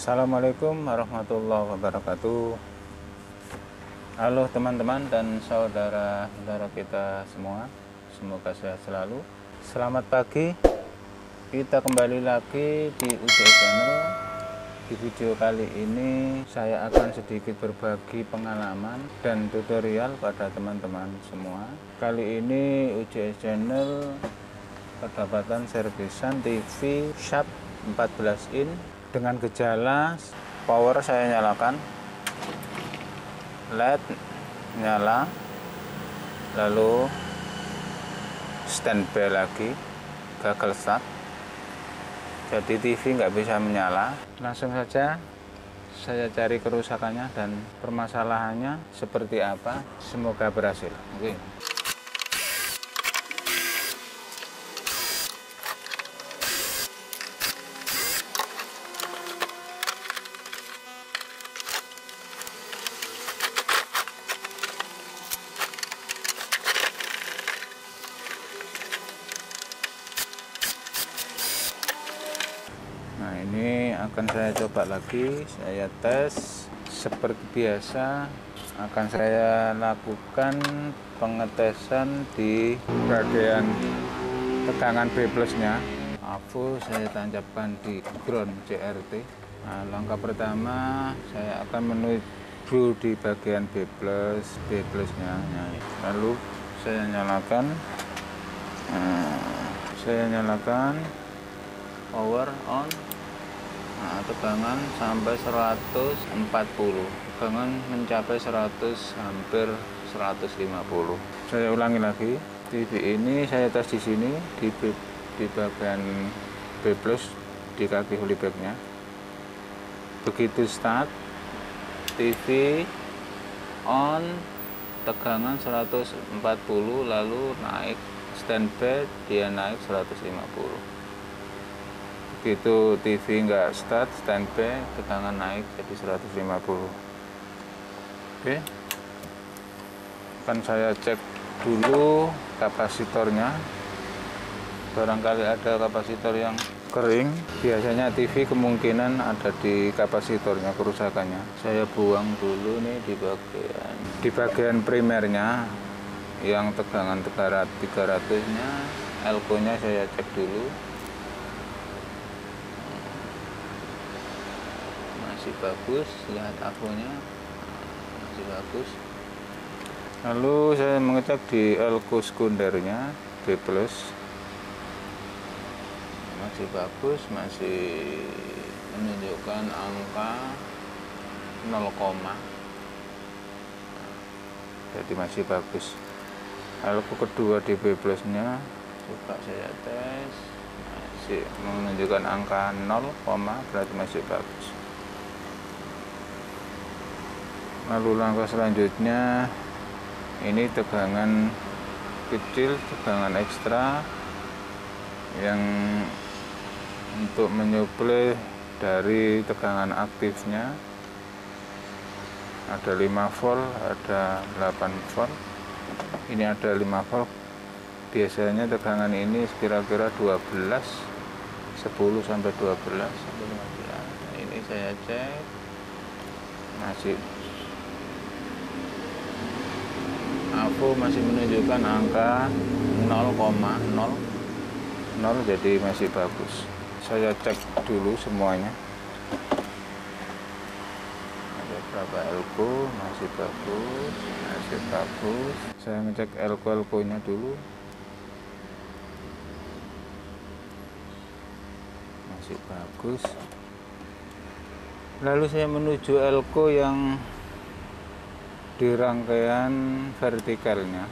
Assalamualaikum warahmatullahi wabarakatuh. Halo teman-teman dan saudara-saudara kita semua, semoga sehat selalu. Selamat pagi, kita kembali lagi di UJS Channel. Di video kali ini saya akan sedikit berbagi pengalaman dan tutorial pada teman-teman semua. Kali ini UJS Channel kedapatan servisan TV Sharp 14 in dengan gejala power saya nyalakan, LED nyala, lalu standby lagi, gagal start, jadi TV nggak bisa menyala. Langsung saja saya cari kerusakannya dan permasalahannya seperti apa. Semoga berhasil. Oke. Nah, ini akan saya coba lagi, saya tes seperti biasa. Akan saya lakukan pengetesan di bagian tegangan B plusnya. AVO saya tancapkan di ground CRT. Nah, langkah pertama saya akan menuju di bagian B plusnya. Nah, lalu saya nyalakan, power on. Nah, tegangan sampai 140, tegangan mencapai 100, hampir 150. Saya ulangi lagi, TV ini saya tes di sini di bagian B plus di kaki holybagnya. Begitu start, TV on, tegangan 140, lalu naik standby, dia naik 150. Begitu TV nggak start, standby, tegangan naik jadi 150. Oke, akan saya cek dulu kapasitornya. Barangkali ada kapasitor yang kering, biasanya TV kemungkinan ada di kapasitornya kerusakannya. Saya buang dulu nih di bagian primernya yang tegangan 300-nya, elko nya saya cek dulu. Masih bagus, lihat AVO-nya masih bagus. Lalu saya mengecek di elko sekundernya B plus, masih bagus, masih menunjukkan angka 0, jadi masih bagus. Elko kedua di B plusnya coba saya tes, masih menunjukkan angka 0, berarti masih bagus. Lalu langkah selanjutnya, ini tegangan kecil, tegangan ekstra yang untuk menyuplai dari tegangan aktifnya. Ada 5 volt, ada 8 volt. Ini ada 5 volt. Biasanya tegangan ini kira-kira 12, 10 sampai 12 sampai 15. Nah, ini saya cek masih AVO masih menunjukkan angka 0,00, jadi masih bagus. Saya cek dulu semuanya. Ada berapa elko, masih bagus, masih bagus. Saya ngecek elko-elkonya dulu. Masih bagus. Lalu saya menuju elko yang di rangkaian vertikalnya.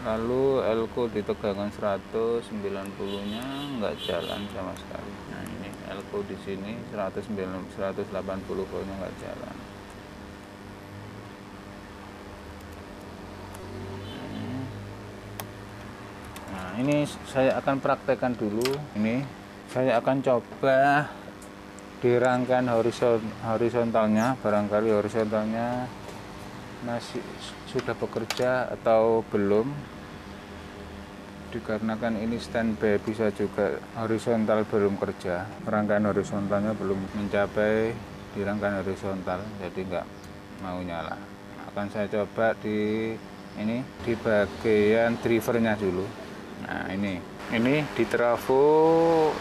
Lalu elko di tegangan 190-nya nggak jalan sama sekali. Nah, ini elko di sini 180 voltnya nggak jalan. Nah, ini saya akan praktekkan dulu. Ini saya akan coba di rangkaian horizontalnya, barangkali horizontalnya masih sudah bekerja atau belum. dikarenakan ini standby, bisa juga horizontal belum kerja, rangkaian horizontalnya belum mencapai di rangkaian horizontal, jadi nggak mau nyala. Akan saya coba di bagian drivernya dulu. Nah, ini di trafo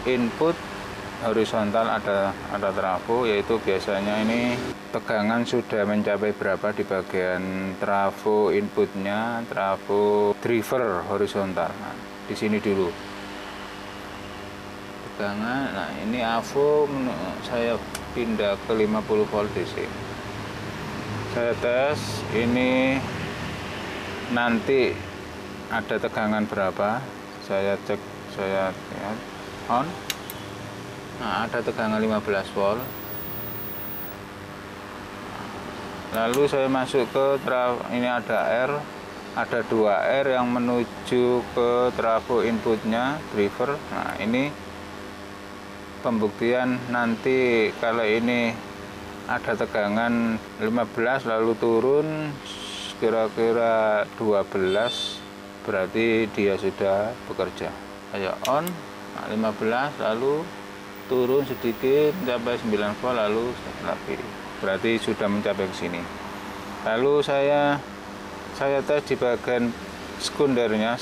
input horizontal ada trafo, yaitu biasanya ini tegangan sudah mencapai berapa di bagian trafo inputnya, trafo driver horizontal. Nah, di sini dulu tegangan. Nah, ini AVO saya pindah ke 50 volt DC. Saya tes ini nanti ada tegangan berapa, saya cek, saya lihat on. Nah, ada tegangan 15 volt. Lalu saya masuk ke ini ada 2 R yang menuju ke trafo inputnya driver. Nah, ini pembuktian nanti kalau ini ada tegangan 15 lalu turun kira-kira 12, berarti dia sudah bekerja. Ayo on. Nah, 15 lalu turun sedikit sampai 9 volt lalu lagi, berarti sudah mencapai ke sini. Lalu saya tes di bagian sekundernya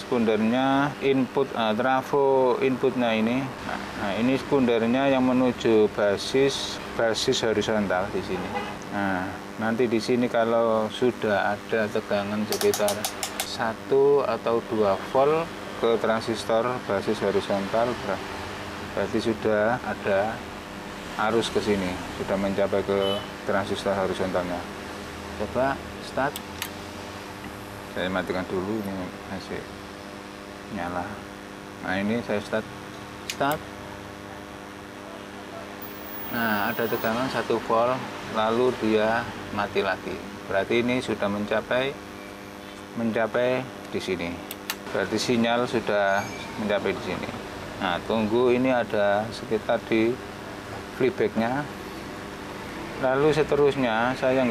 input trafo inputnya ini. Nah, ini sekundernya yang menuju basis horizontal di sini. Nah, nanti di sini kalau sudah ada tegangan sekitar 1 atau 2 volt ke transistor basis horizontal, berarti sudah ada arus ke sini, sudah mencapai ke transistor horizontalnya. Coba start. Saya matikan dulu, ini masih nyala. Nah, ini saya start. Nah, ada tegangan 1 volt, lalu dia mati lagi. Berarti ini sudah mencapai di sini. Berarti sinyal sudah mencapai di sini. Nah, tunggu, ini ada sekitar di feedbacknya. Lalu seterusnya saya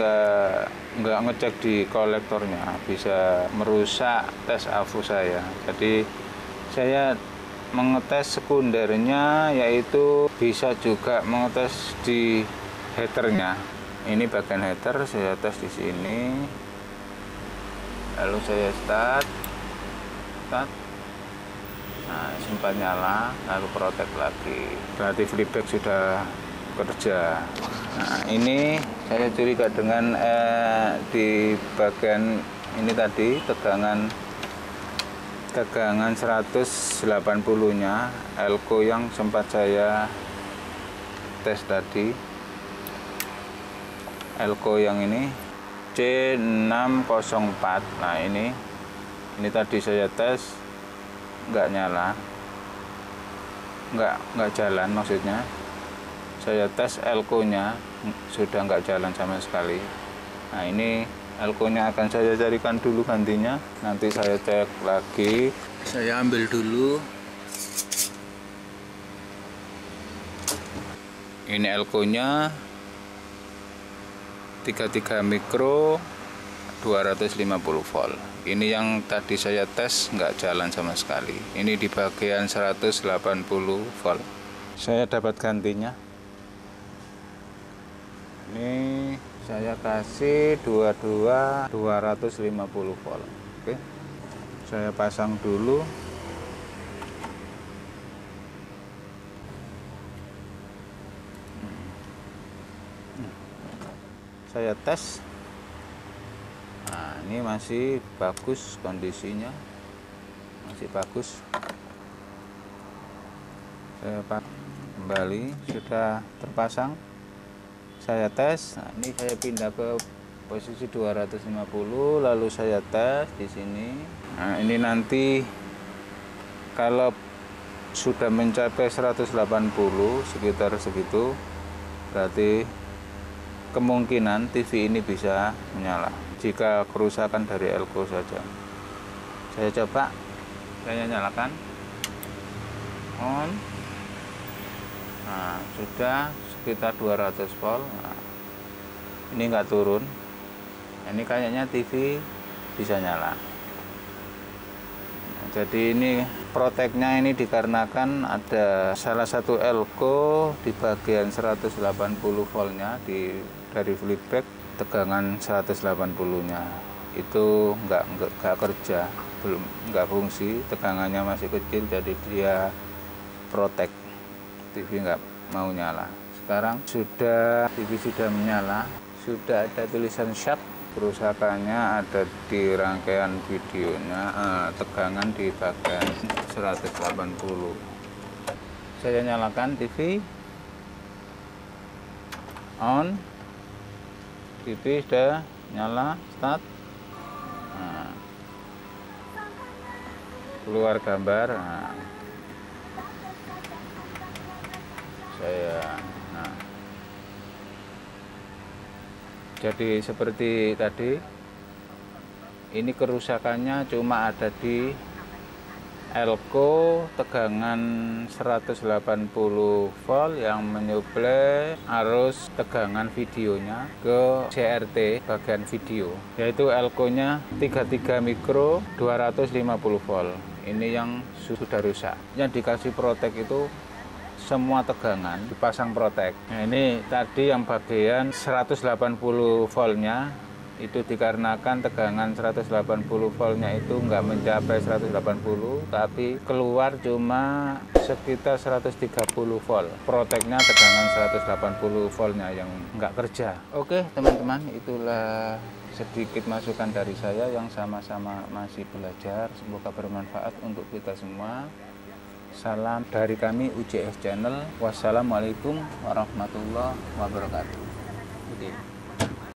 nggak ngecek di kolektornya, bisa merusak tes AVO saya. Jadi saya mengetes sekundernya, yaitu bisa juga mengetes di headernya. Ini bagian header, saya tes di sini. Lalu saya start. Nah, sempat nyala, lalu protek lagi, berarti flipback sudah kerja. Nah, ini saya curiga dengan di bagian ini tadi tegangan 180 nya elko yang sempat saya tes tadi, elko yang ini C604. Nah, ini tadi saya tes nggak nyala, nggak jalan, maksudnya saya tes elko nya sudah nggak jalan sama sekali. Nah, ini elko nya akan saya carikan dulu gantinya, nanti saya cek lagi. Saya ambil dulu, ini elko nya 33 mikro 250 volt. Ini yang tadi saya tes nggak jalan sama sekali. Ini di bagian 180 volt. Saya dapat gantinya. Ini saya kasih 250 volt. Oke. Saya pasang dulu. Saya tes. Nah, ini masih bagus kondisinya, masih bagus. Saya kembali, sudah terpasang. Saya tes. Nah, ini saya pindah ke posisi 250, lalu saya tes di sini. Nah, ini nanti kalau sudah mencapai 180 sekitar segitu, berarti kemungkinan TV ini bisa menyala. Jika kerusakan dari elko saja. Saya coba, saya nyalakan on. Nah, sudah sekitar 200 volt. Nah, ini nggak turun. Ini kayaknya TV bisa nyala. Jadi ini proteknya ini dikarenakan ada salah satu elko di bagian 180 voltnya dari feedback tegangan 180-nya itu nggak kerja, nggak fungsi, tegangannya masih kecil, jadi dia protek, TV nggak mau nyala. Sekarang TV sudah menyala, sudah ada tulisan shut. Kerusakannya ada di rangkaian videonya, tegangan di bagian 180. Saya nyalakan TV on, TV sudah nyala, start. Nah, keluar gambar. Nah, jadi seperti tadi, ini kerusakannya cuma ada di elko tegangan 180 volt yang menyuplai arus tegangan videonya ke CRT bagian video, yaitu elko-nya 33 mikro 250 volt. Ini yang sudah rusak. Yang dikasih protek itu semua tegangan dipasang protek. Nah, ini tadi yang bagian 180 voltnya itu dikarenakan tegangan 180 voltnya itu nggak mencapai 180, tapi keluar cuma sekitar 130 volt. Proteknya tegangan 180 voltnya yang nggak kerja. Oke teman-teman, itulah sedikit masukan dari saya yang sama-sama masih belajar. Semoga bermanfaat untuk kita semua. Salam dari kami UJS Channel. Wassalamualaikum warahmatullahi wabarakatuh.